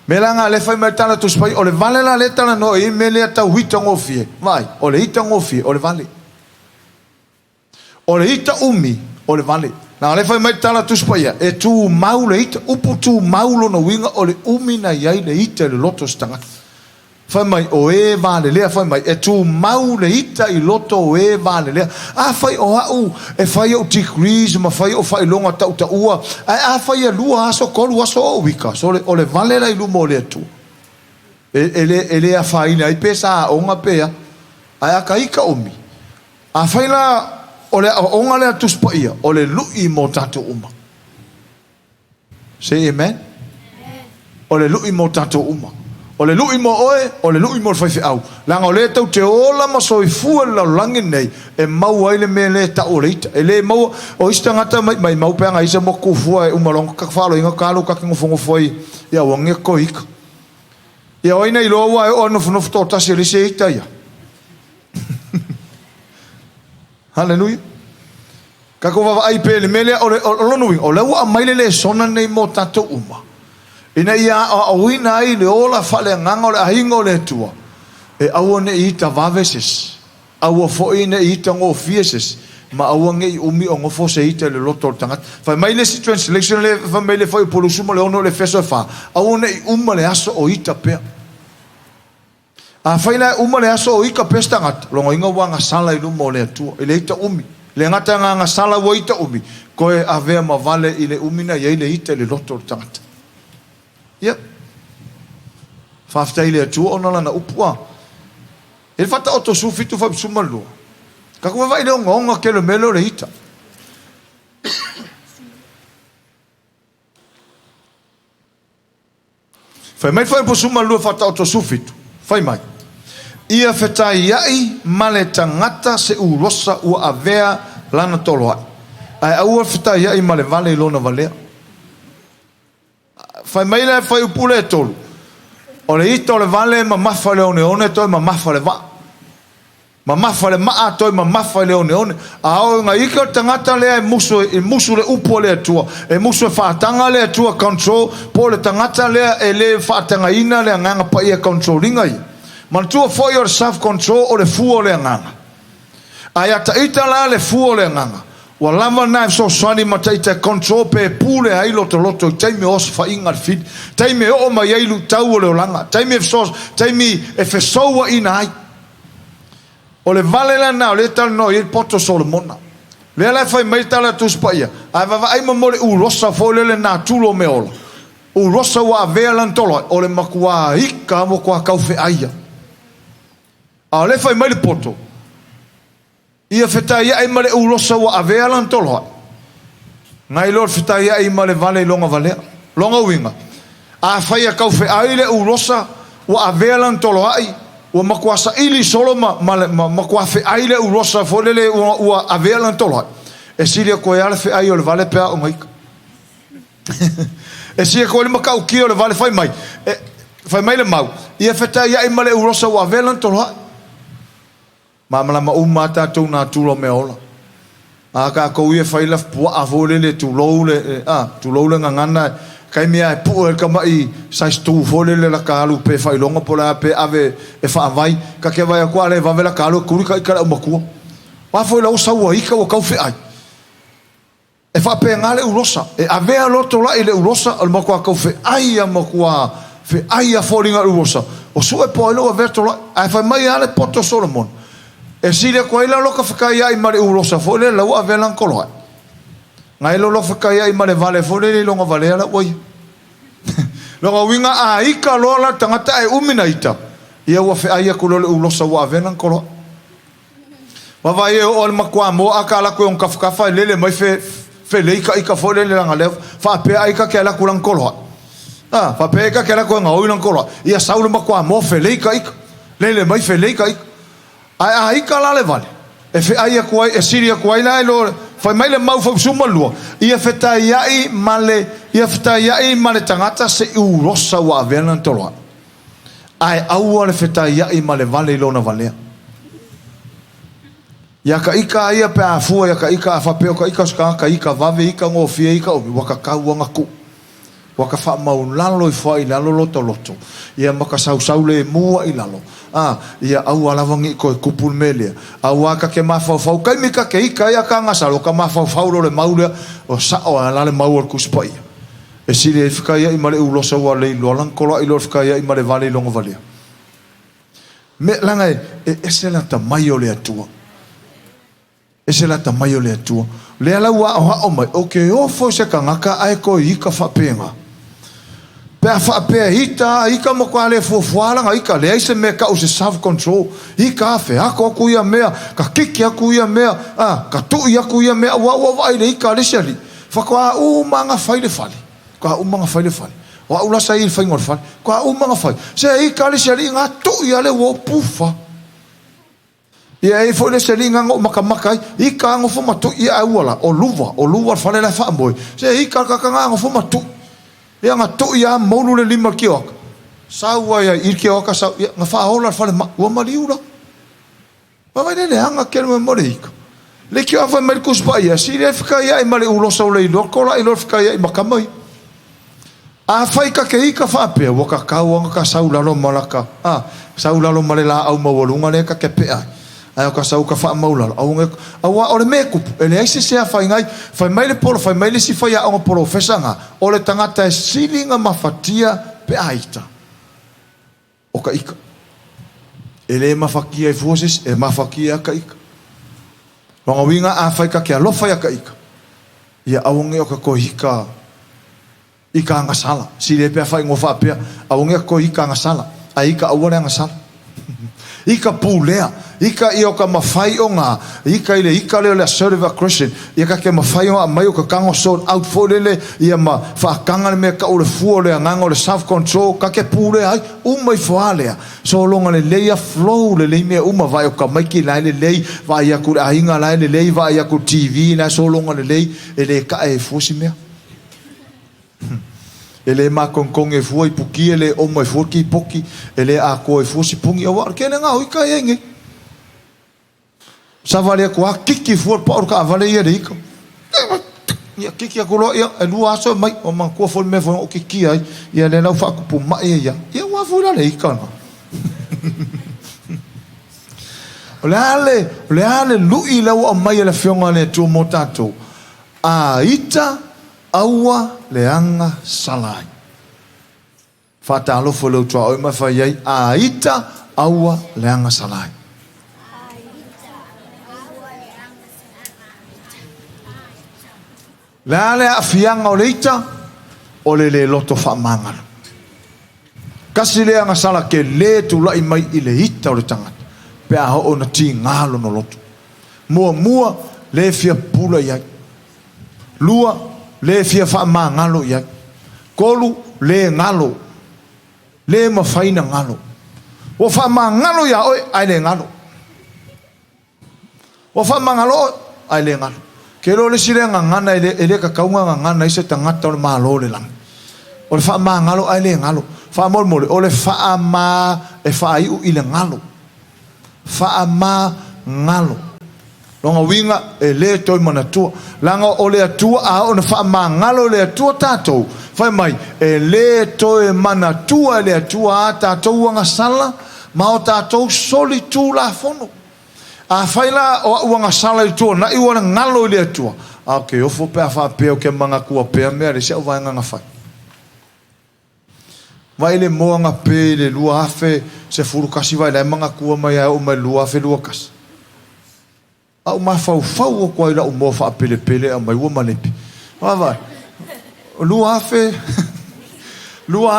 me la nga le whai mai tala tu spai, o le vale la le tala no, e me le ata huita ngofie, vai, o le ita ngofie, o le vale. O le ita umi, o le vale. Na le fai mai tala tuspaia e tu mau le ita upu tu mau lo no winga o le umina iai le ita le loto stanga. Fai mai o e vale lea fai mai e tu mau le ita I loto o e vale lea. A fai o au e fai o degrees ma fai o fai longa tau ta ua. A fai e lua aso kolu aso o wika. So o le vale la I lumo le tu. E le a fai na I pesa a onga pea. A ka ika omi. A fai la o le onga le tuspa ia o le lui mo tato uma. Say amen. O le lui mo tato uma. O le lui mo oe, o le lui mo fai au. Langa o le tau te ola ma soifua la langi nei e mau ai le me le ta o leita. E le mau o ista ngata mai mau peanga isa mo kufua e umalonga kakfalo inga kalu kakingo fongo foi ia wange koika. Ia oina I loa e o nofu totasi le se ita ia. Hallelujah. Kako va ai pe le mele o lo nui o le wa mai le sona nei mo tato uma. Ina ia o wina ai le ola fale nganga o le ahingo le tua. E awo ne I ta vaveses. Awo fo ina I ta ngo fieses. Ma awo nge umi o ngo fo se ita le loto tangat. Fa mai le si translation le fa mai le fa polusumo le ono le feso fa. Awo ne uma le aso o ita pe. A faina uma le aso o ika pestangat longo inga wanga sala I lumo le tua I le ita umi le ngata nga sala wo ita umi koe avea ma vale I le umina ia I le ita le loto tangata ia fafta I le atua ona lana upua e fata oto sufitu fa sumalua kako vai le ngonga ke le melo le ita fai mai fai po sumalua fata oto sufitu fai mai ia fetai ai male tangata se urosa ua avea lana tolo ai au fetai ai male vale lona valea fai mai le fai upule tolu o le ito le vale ma mafa le one toi ma mafa le va ma mafa le maa toi ma mafa le one ao nga ika tangata le e musu le upo le tua e musu e whaatanga le tua control po le tangata le e le whaatanga ina le nganga pa ia controllinga i man tua foi o self control o le fuo le nganga ai ata ita la le fuo le nganga wa lava na so swani mata ita control pe pule ai loto taimi os fa inga fit taimi o ma ia lu tau le langa taimi so taimi e fe so ina ai o le vale la na le tal no il poto solomona le la fai mai tala tu spaia ai va ai mo le u rosa fo le na tulo meola u rosa wa avea lan tolo o le makua ika mo kwa kaufe aia a le fai mai le poto ia fetai ai male u rosa wa avea lan tolo ngai lor fetai ai male vale longa vale longa winga a fai a kaufe ai le u rosa wa avea lan tolo ai o makuasa ili solo makuafe ai le u rosa fo le wa avea lan tolo e silia ko ia le fe ai o le vale pe o ngai e silia ko le makau ki o le vale fai mai le mau ia fetai ai male u rosa wa avea lan tolo Mama ma umata tu na tulo meola. Aka ko ia faila pua avole le tulo le ngana kai mea pu el kamai sai stu vole le la kalu pe failonga pola pe ave e fa vai ka ke vai kwa le va vela kalu kuri kai kala maku. Wa foi la usa wa ika wa kau fe ai. E fa pe ngale urosa e ave loto la ile urosa al maku kau fe ai a maku fe ai a folinga urosa. O so e po lo verto la ai fa mai ale poto Solomon. E sile ko ila lo ka fakai ai mare urosa fo le la wa velan kolo ngai lo fakai ai mare vale fo le longa vale ala oi longa winga a ika lo la tangata e umina ita ia wa fa ai ko le urosa wa velan kolo wa vai o al makwa mo akala ko on kafka le mai fe le ika fo le langa le fa pe ai ka kala kulan kolo fa pe ka kala ko ngau lan kolo ia saulu makwa mo fe le ika le mai fe le ika ai kala le vale e fe ai ko e siria ko ai la lo fa mai le mau fa suma lua ia fetai ai male tangata se u rosa wa venan tolo ai au le fetai ai male vale lo na vale ya ka ika ia pe afua ya ka ika fa pe ka ika ska ka ika vave ika ngo fie ika o waka ka wanga ku waka wha maulalo I wha I lalo loto loto. Ia maka sau le mua I lalo. Ia au alawangi ko kupul melea. Au aka ke mawhau kai mika ke ika ia ka ngasalo ka mawhau lo le maulea o sao alale maua kuspai. E siri e whika ia I mare ulosa ua le lolang kola I lo whika ia I mare vale longo valea. Me langa e se la tamai o le atua. E se la tamai o le atua. Le ala ua o mai. Ok, o fo se ka ngaka ai ko ika whapenga. Pea whapea ika mo kwa le fuafualanga ika le aise me ka o se self-control. Ika afe, ako aku ia mea, ka kiki aku ia mea, ka tui aku ia mea, wa le ika le siali. Whakua manga whaile whale. Kwa manga whaile whale. Wa ula sa il whaingor whale. Kwa manga whale. Se ika le siali ngā tui ale wo pufa. Ia e fo le siali ngā ngō makamakai, ika ngō fumatu ia auala, o luwa whale la whaamboi. Se ika kakanga ngō fumatu. Ia ngā tu ia maunu le lima ki oka. Saua ia ir ki oka sau. Ia ngā whaola whale ua maliura. Wawai nene hanga kere me more ika. Le ki ofa mai kuspa ia. Si le whika ia I male ulosa o le ilo. Kola ilo whika ia I makamai. A whaika ke ika whaapea. Waka kauanga ka saulalo malaka. Saulalo male la au mawalunga le ka ke pea. Ai ka sau ka wha maulalo. Aua o le me kupu. E le aise sea whai ngai. Whai mai le polo. Whai mai le si whai a onga polo whesanga. O le tangata e silinga mawhatia pe aita. O ka ika. E le mawhakia I forces. E mawhakia ka ika. Wanga winga a whaika ke alofa ia ka ika. Ia aonge o ka ko hika. Ika anga sala. Si le pea whai ngofa pea. Aonge o ko hika anga sala. A ika awane anga sala. Ika pūlea. Ika I o ka mawhai o ngā. Ika I le ika leo le assertive Christian. Ika ke mawhai o mai o ka kango sort out for lele. Ia ma whaakanga me ka o le fua le nganga o le self-control. Ka ke pūlea ai. Umai whaalea. So longa le leia flow le lei mea uma vai o ka maiki lai le lei. Vai aku le ahinga lai le lei. Vai aku TV na so longa le lei. E le ka e fusi mea. Ele ma kongkong e fuai puki ele o mai fuki poki ele a ko e fusi pungi o war kene nga hoika yenge sa vale ko kiki fuor por ka vale ye riko ya kiki ko lo ya lu aso mai o man ko fol me fo o kiki ai ya le na fa ko pu mai ya wa fula le ikana le ale lu I la o mai la fionga le tu motato a ita aua leanga salai. Whatalo whalau tua oi mai whai a ita aua leanga salai. Leale a fianga o leita o le loto whamangara. Kasi leanga sala ke le tu lai mai I le ita o le tangata. Pea ho o na ti ngalo no loto. Mua le fia pula iai. Lua le fia wha ma ngalo ia. Kolu le ngalo. Le mawhaina ngalo. O wha ma ngalo ia oi ai le ngalo. O wha ma ngalo oi ai le ngalo. Ke lo le sire ngana ele ka kaunga ngana I se tangata o le malo le lang. O le wha ma ngalo ai le ngalo. Wha mole o le wha ma e wha iu I le ngalo. Wha ma ngalo. Longa winga e le toi manatua. Langa o le atua a o na wha mangalo le atua tātou. Whai mai, e le toi manatua e le atua a tātou anga sala, ma o tātou soli tū la fono. A whaila o anga sala I tua, na I wana ngalo I le atua. A ok, ofo pēa wha pēo ke manga kua pēa mea, le se au vai nganga whai. Vai le moanga pē, le lua afe, se furu kasi vai, le manga kua mai a o mai lua afe lua kasi. Au mafau fau o kwa ila umo fa pele pele a mai ua manepi. Vai. Lua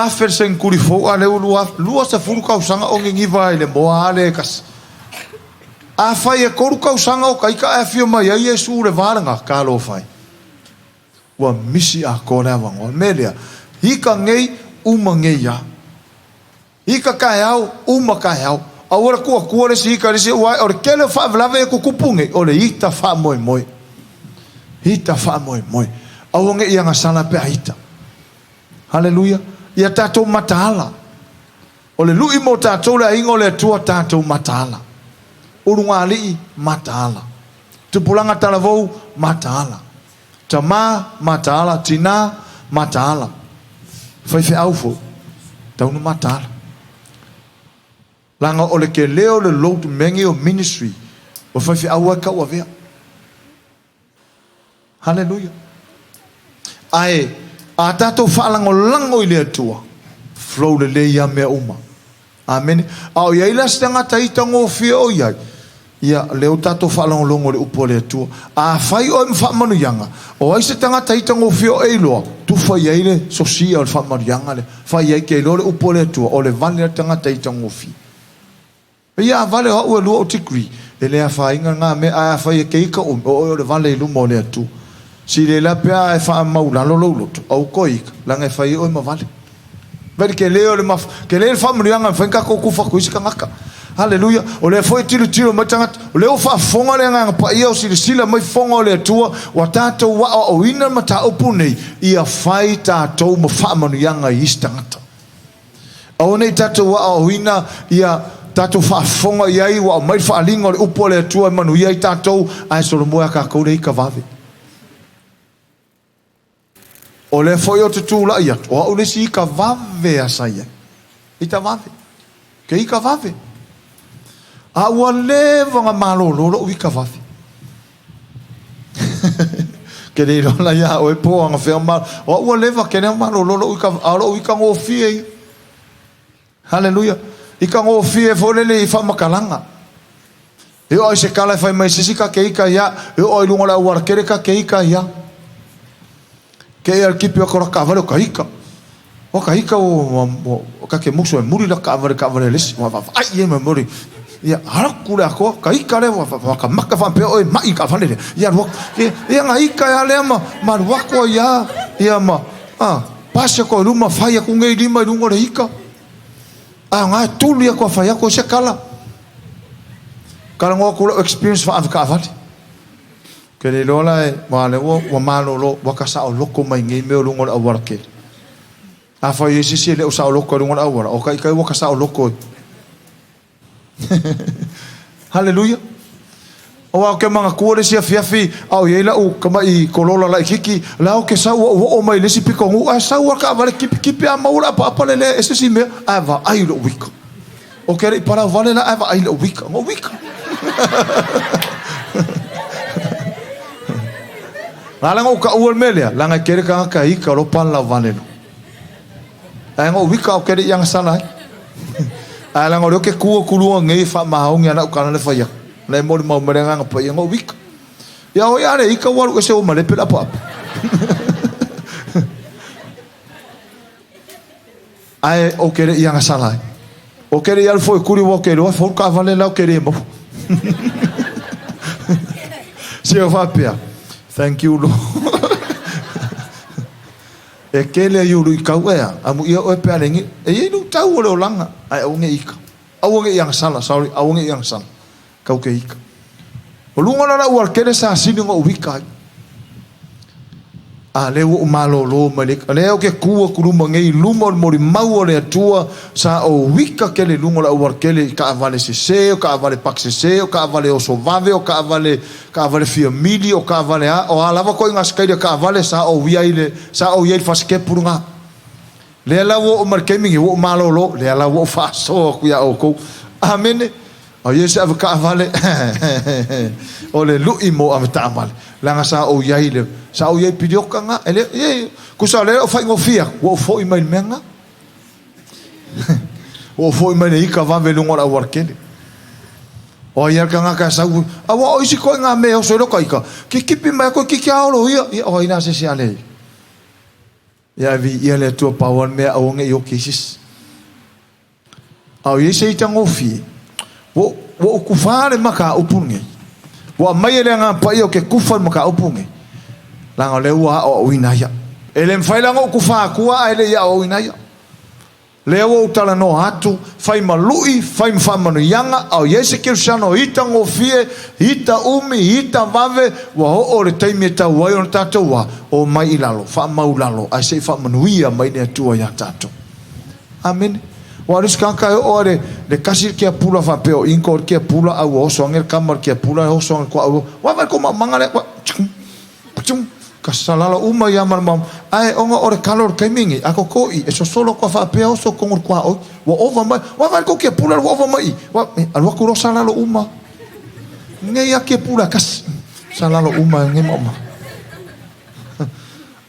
afe se nkuri fau a leu lua se furu kausanga o ngingi vai le moa ale kas. A fai e koru kausanga o kaika e fio mai a Yesu le varanga ka lo fai. Ua misi a kore awango. Melea, hika ngei uma ngei ya. Hika kai au, uma kai au. Ahora kua le si ka se wa or kele fa vlave ko kupunge o le ita fa moi. Ita fa moi. Awonge ia nga sala pe ita. Haleluya. Ia tatou matala. O le lui mo tatou le ingo le tua tatou matala. Urunga ali matala. Tupulanga talavou matala. Tama matala tina matala. Fai au fo. Tau no matala. Langa ole ke leo le load mengi o ministry. O fai au ka wa vea. Hallelujah. Ai a tatou whaalango i lea tua. Flow le ia mea uma. Amen. Au ia ila stanga taita ngō whia o iai. Ia leo tatou whaalango le upo lea tua. A whai o im whaamanu yanga. O ai se tanga taita ngō whia o eiloa. Tu whai ia ile sosia o le whaamanu yanga le. Whai ia ke lo le upo lea tua. O le vale tanga taita ngō whia. Ia vale o ua lua o tikri. E lea whainga ngā me a whai ke ika o le vale lumo lea tua. Si le la pea e wha maula loloto au koika langa e whai o ma vale vele ke leo le maf ke le wha murianga whenka ko kufa kuisi ka ngaka haleluya o le foi tiro matanga o le wha fonga le nganga pa ia o sila mai fonga o le tua wa tatou wa o ina mata upu nei ia whai tatou ma wha murianga i istangata au nei tatou wa o ina ia tatou wha fonga iai wa mai wha alinga o le upu o le tua manu iai tatou ai soro moa ka kaure i ka vave o le foi o te tūla ia o au le si ka vave a saia i ta vave ke i ka vave a ua levanga malolo o i ka vave ke le rola ia o e po anga whea mal o ua leva ke ne malolo o i ka ngofie haleluya i ka ngofie folele i whamakalanga e o ai se kala whai mai sisika ke i ka ia e o ai lunga la uara kere ka ke i ka ia ke ia kipi o kora kavare o kahika o ka ke muso e muri la kavare lesi ai e me muri ia haraku le ako kahika le waka maka whampe o e mai kavare le ia nga ika ia le ma wako ia ma pase ko luma whaia ku ngei lima i lungo le ika ngā tuli a kua whaia ko se kala ngō kula experience wha avika avati ke le lola e wale wa malolo wa ka sa o loko mai ngai me o lungo le awara ke a whai e sisi le o sa o loko lungo le awara o kai wa ka sa o loko haleluya o au ke manga kuore sia fiafi au yeila u kama i kolola la ikiki la o ke sa o mai le si piko ngu a sa wa ka vale kipi a maura pa le ese si me a va ai lo wika o ke re para vale la a va ai lo wika mo wika Langa o ka uol melea, langa kere ka ngaka ika lo pan la vaneno. Langa o wika o kere yang sana. Langa o ke kua kulua ngei wha mahaungi ana ukana le whaia. Le mori mau merenga ngapa ia ngā wika. Ia hoi are ika waru e se o malepe la papa. Ai o kere yang sana. O kere ia foi kuri wo kere wa fo ka vale la o kere mo. Se o vapea. Thank you, Lord. E kele yuru i kauea, amu ia oe pea rengi, e inu tau ole o langa, ai aunge ika. Aunge iang sala, sorry, aunge iang sala. Kau ke ika. O lunga nana uar kere sa sini ngā uwika ai. A leo o malo lo malek, leo ke kua kuruma ngei luma o mori mau o le atua, sa o wika kele lunga la uar kele, ka avale se, ka avale pak se, ka avale oso vave, ka avale fia mili, ka avale o alava koi ngā skaida ka avale sa o wiaile, sa o iei faske purunga. Lea lawo o markemingi, o malo lo, lea lawo o faso kuia o kou. Amene. O iei se ava ka avale, o le lui mo ava ta avale. Langa sa o iei sa o iei pidioka nga, ele, kusa le o fai ngofia, o fo i mai menga. O fo i mai ne ika vave lungora o warkele. O ia ka nga ka sa u, awa o isi koi nga me o soiro kaika, ki kipi mai ko ki kia olo ia, o ina se se ale. Ia vi ia le tua pawan mea o nge i o kisis. Au iei se ita ngofie, o kufare maka upunge. Wa mai ele nga pa io ke kufa maka upunge. Langa le ua o winaya. Ele mfai langa o kufa kua ele ia o winaya. Le o tala no hatu, fai malui, fai mfamanu yanga, au yese kirsano ita ngofie, ita umi, ita vave, wa ho o le taimi e tau wai on tato wa, o mai ilalo, fa maulalo, ai se fa manuia mai ne atua ya tato. Amen. Wa riskanka o le kasir kia pula fa peo, inko kia pula au oso angel kamar kia pula oso angel kwa au, wa vai koma mangale, wa, ka salala uma ia mam ai onga ore kalor kaimingi ako koi e so solo ko fa pe so ko ngor kwa o wa ova mai wa vai ko ke pula wa ova mai wa alwa ku salala uma ngai ya ke pula kas salala uma ngai mama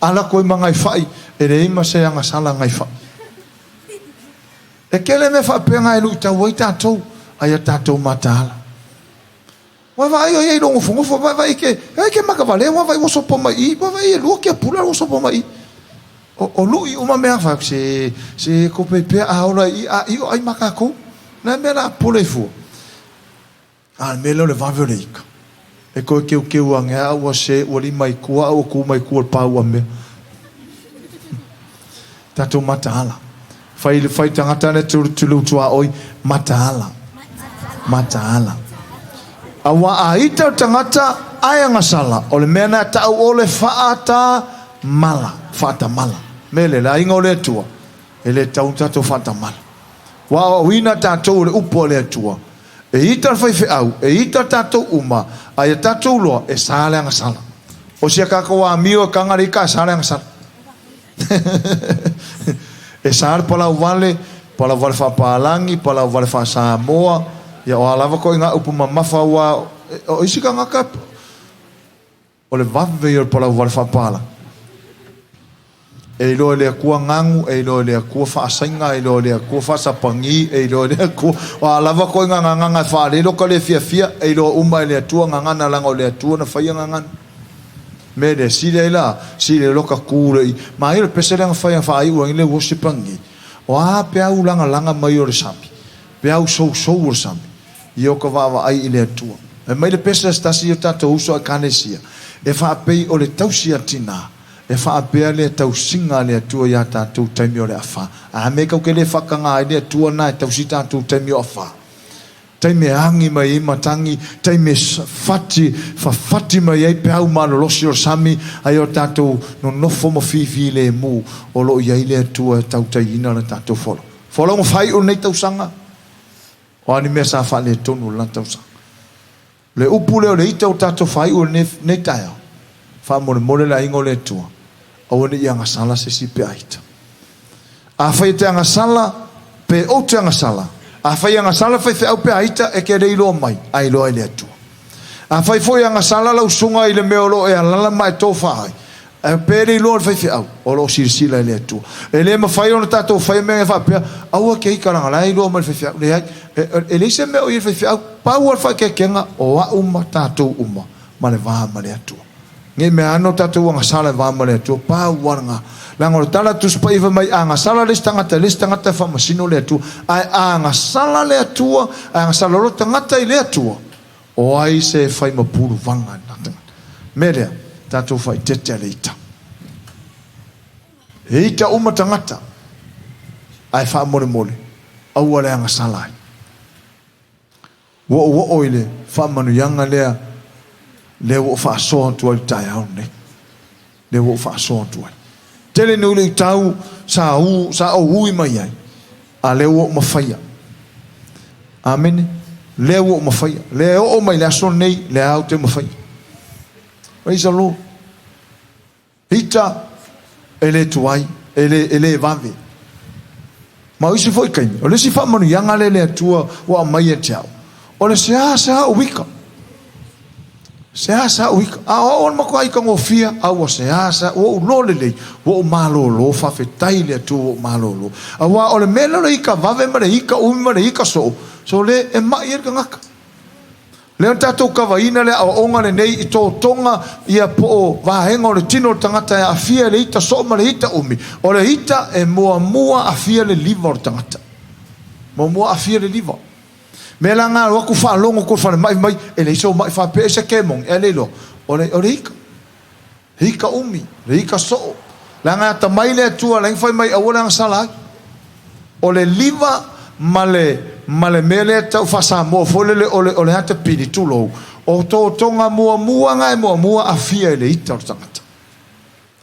ala ko mangai fai e re ima se anga sala ngai fa e kele me fa pe ngai lu ta wai ta to ai ta to matala wa vai ai no fungo fo vai ke maka vale wa vai so po mai wa vai lu ke pula so po mai o lu i uma me fa se ko pe a ora i ai maka ko na me la pole fu al melo le va vereika e ko ke anga wa se o li mai ku o ku mai ku pa wa me tato matala fai tangata le tu tua oi matala awa aita tangata aya ngasala ole mena ta ole faata mala mele la inga ole tua ele tau tato faata mala wa wina tato ole upo ole tua e ita fai fe au e ita tato uma aya tato lo e sala ngasala o sia ka ko amio kangari ka sala ngasala e sar pala vale fa palangi pala vale fa Samoa ya o alava ko inga upu mamafa wa o isika ngaka o le vave yo pala vale fa pala e lo le ku ngangu e lo le ku fa sainga e lo le ku fa sapangi e lo le ku o alava ko inga nganga fa le lo ko le fia e lo uma le tua nganga la ngo le tua na fa nganga me de si le loka kure ma ile pesere nga fa ai wa ile wosipangi o a pe au langa mai o sambi pe au so o sambi io ko va ai ile tua e mai le pesere sta si tato uso kanesia e fa pe o le tausia tina e fa pe le tausinga le tua ya tato taimio le afa a me ka ke le fakanga ile tua na tausita tu taimio afa taime angi mai matangi taime fati mai ai pe au malolosi o sami ai o tatou no fo mo fifi le mu o lo ia ile tua tau taina na tatou folo mo fai o nei tau sanga o ani me sa fa le tonu la tau sanga le upu le ita o tatou fai o nei tai fa mo la ingo le tua o ni ia ngasala se si pe aita a fai te ngasala pe o te ngasala a fai anga sala fai fe au pe aita e ke reilo mai ai lo ele atu a fai foi anga sala la usunga ile meolo e ala mai to fai e pe reilo fai fe au o lo sila ele atu ele ma fai ona tato fai me fa pe au ke ikara la ilo mai fe au le ele se me o ile fe au pa o fa ke kenga o a uma tato uma ma le va ma le atu nge me ano tato anga sala va ma le atu pa wanga lango tala tu spa iva mai anga sala le tangata fa masino le tu ai anga sala le tua anga sala lo tangata i le tua o ai se fai mapuru vanga natanga merea tato fai tete le ita uma tangata ai fa mole au ale anga sala wo oile fa manu yanga le wo fa so tu al tai au ne le wo fa so tu tele no le tau sa o hui mai ai a le o mafaya amen le o mafaya le o mai la son nei le au te mafaya praise the Lord ita ele tuai ele vave ma isi foi kai o le si fa manu yanga le tua o mai e tau o le sa o wika sa uika a o ma ko ai ka ngofia a o sa o lo le o malo fa fetai le tu o malo a wa o le melo le ka vave ma le ika o ma le ika so le e ma ir ka ngaka le tato ka vaina le o onga le nei i to tonga ia po va hengo le tino tangata a fia le ita so ma le ita umi o le ita e mua a fia le liver tangata mo a fia le liver me la nga wa ku fa longo ku fa mai ele so mai fa pe se kemong ele lo ole hika umi le hika so la nga ta mai le tu la fa mai awala sala ole liva male mele ta fa sa mo fo le ole hata pili tu lo o to tonga mua nga mua afia le ita tangata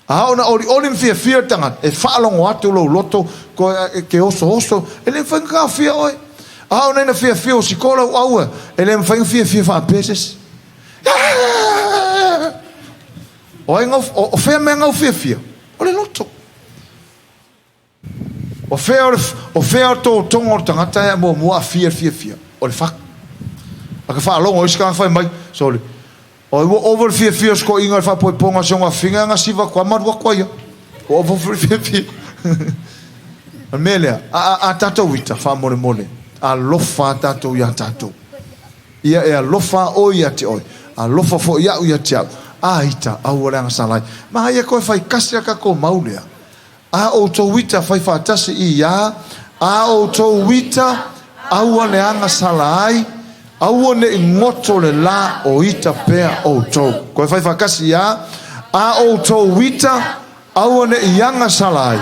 a ona oli fia tangata e fa longo atu lo loto ko ke oso ele fa nga afia oi ah ona na fia o sikola au ele me fai fia fa peses O inga o fea me ngau fia. O le loto. O fea to tongo tangata ya mo mua fia. O le fak. Aka fa longo iska fa mai. Sorry. O over fia sko inga fa po ponga songa finga nga siva kwa marwa kwa yo. O over fia. Amelia a tato wita fa mole. A lofa tato ya tato. Ia e a lofa o ia te oi. A lofa fo ia ia te au. A ita au ora nga salai. Ma ia koe fai kasi ka ko maulea. A o to wita fai fa tasi I ia. A o to wita au le anga salai. Au ne ngoto le la o ita pea o to. Koe fai fa kasi ia. A o to wita au ne ianga salai.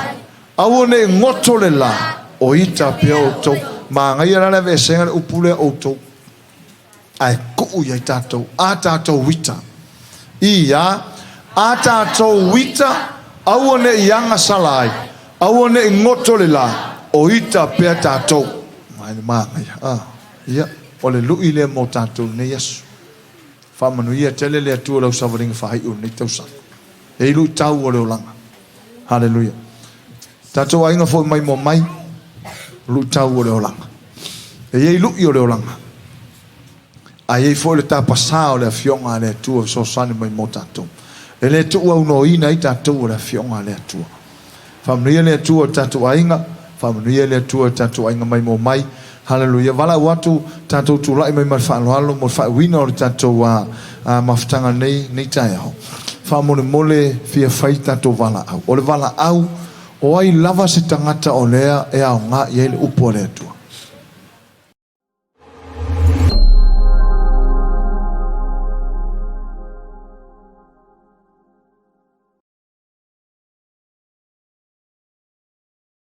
Au ne ngoto le la o ita pea o to. Ma ngai rana ve senga upule o to. Ai ku ia tato. A tato wita. Ia a tatou wita au ne ianga salai au ne ngoto le la o ita pe tatou mai ia o le lui le mo tatou ne Yesu fa manu ia tele le tu lo savaring fa i un tau sa e lu tau o le langa haleluya tatou ainga fo mai mo mai lu tau o le langa e lu I o le langa ai foi le ta pasao le fionga le tu so sani mai motato ele tu au no ina ita tu le fionga le tu family le tu tatu ainga family le tu tatu ainga mai mo mai haleluya vala watu tatu tu lai mai mal fa lo mo fa wino tatu wa maftanga nei tai ho fa mole fia fai tatu vala au o le vala au o ai lava se tangata o lea e au nga ye le upo le tu